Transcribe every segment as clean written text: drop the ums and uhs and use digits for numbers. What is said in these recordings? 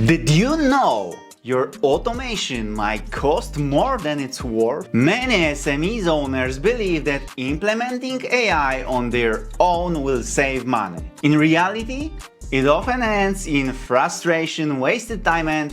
Did you know your automation might cost more than it's worth? Many SMEs owners believe that implementing AI on their own will save money. In reality, it often ends in frustration, wasted time, and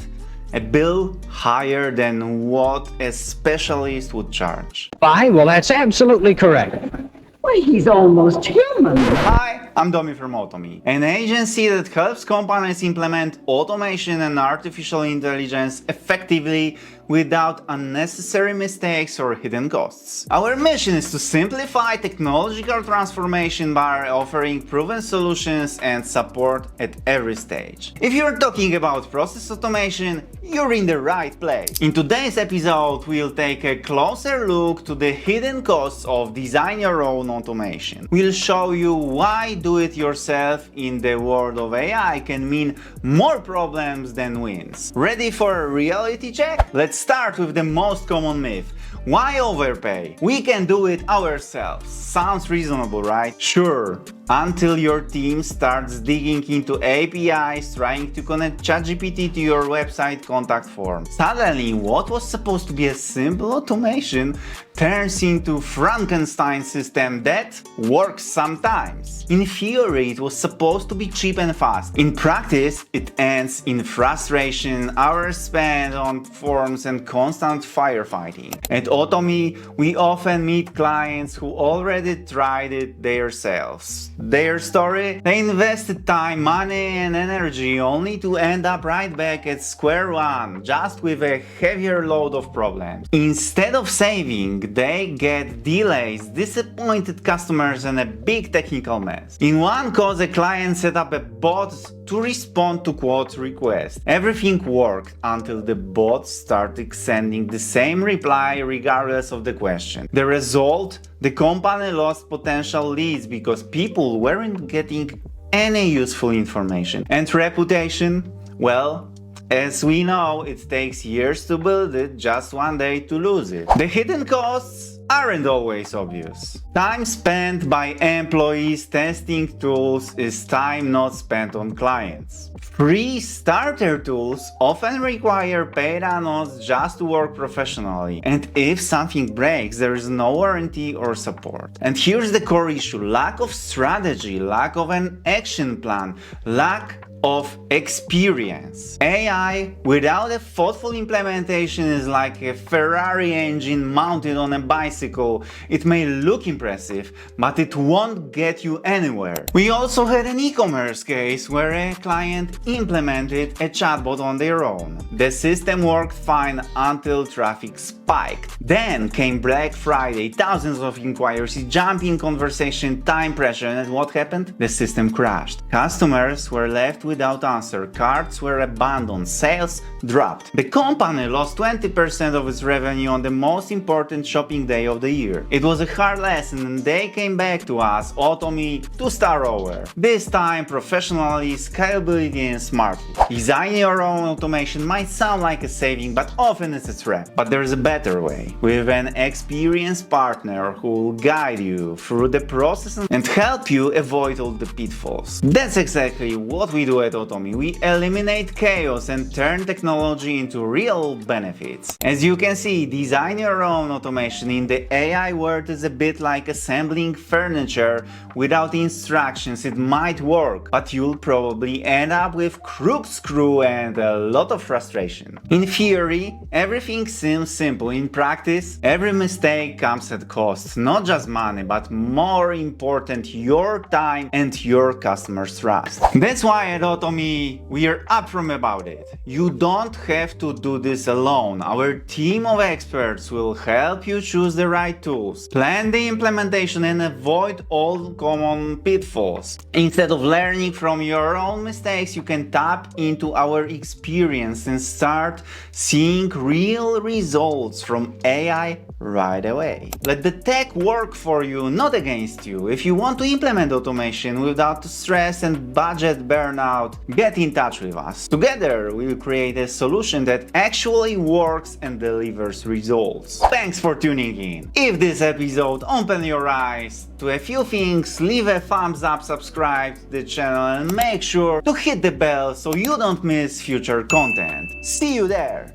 a bill higher than what a specialist would charge. Fine, well, that's absolutely correct. Why, he's almost human. Hi, I'm Domi from Automi, an agency that helps companies implement automation and artificial intelligence effectively without unnecessary mistakes or hidden costs. Our mission is to simplify technological transformation by offering proven solutions and support at every stage. If you're talking about process automation, you're in the right place. In today's episode, we'll take a closer look to the hidden costs of design your own automation. We'll show you why do-it-yourself in the world of AI can mean more problems than wins. Ready for a reality check? Let's start with the most common myth. Why overpay? We can do it ourselves. Sounds reasonable, right? Sure, until your team starts digging into APIs, trying to connect ChatGPT to your website contact form. Suddenly, what was supposed to be a simple automation turns into Frankenstein system that works sometimes. In theory, it was supposed to be cheap and fast. In practice, it ends in frustration, hours spent on forms, and constant firefighting. At Automi, we often meet clients who already tried it themselves. Their story? They invested time, money, and energy only to end up right back at square one, just with a heavier load of problems. Instead of saving, they get delays, disappointed customers, and a big technical mess. In one case, a client set up a bot to respond to quote requests. Everything worked until the bot started sending the same reply regardless of the question. The result? The company lost potential leads because people weren't getting any useful information. And reputation? Well, as we know, it takes years to build it, just one day to lose it. The hidden costs aren't always obvious. Time spent by employees testing tools is time not spent on clients. Free starter tools often require paid analysts just to work professionally, and if something breaks, there is no warranty or support. And here's the core issue: lack of strategy, lack of an action plan, lack of experience. AI without a thoughtful implementation is like a Ferrari engine mounted on a bicycle. It may look impressive, but it won't get you anywhere. We also had an e-commerce case where a client implemented a chatbot on their own. The system worked fine until traffic spiked. Then came Black Friday, thousands of inquiries, jumping conversation, time pressure, and what happened? The system crashed. Customers were left without answer, carts were abandoned, sales dropped. The company lost 20% of its revenue on the most important shopping day of the year. It was a hard lesson, and they came back to us, Automi, to start over. This time professionally, scalability, and smartly. Designing your own automation might sound like a saving, but often it's a trap. But there's a better way. With an experienced partner who will guide you through the process and help you avoid all the pitfalls. That's exactly what we do at Automi. We eliminate chaos and turn technology into real benefits. As you can see, design your own automation in the AI world is a bit like assembling furniture without instructions. It might work, but you'll probably end up with crooked screw and a lot of frustration. In theory, everything seems simple. In practice, every mistake comes at cost, not just money, but more important, your time and your customers' trust. That's why at Automi, we are upfront about it. You don't have to do this alone. Our team of experts will help you choose the right tools, plan the implementation, and avoid all common pitfalls. Instead of learning from your own mistakes, you can tap into our experience and start seeing real results from AI right away. Let the tech work for you, not against you. If you want to implement automation without stress and budget burnout, out, get in touch with us. Together, we'll create a solution that actually works and delivers results. Thanks for tuning in. If this episode opened your eyes to a few things, leave a thumbs up, subscribe to the channel, and make sure to hit the bell so you don't miss future content. See you there!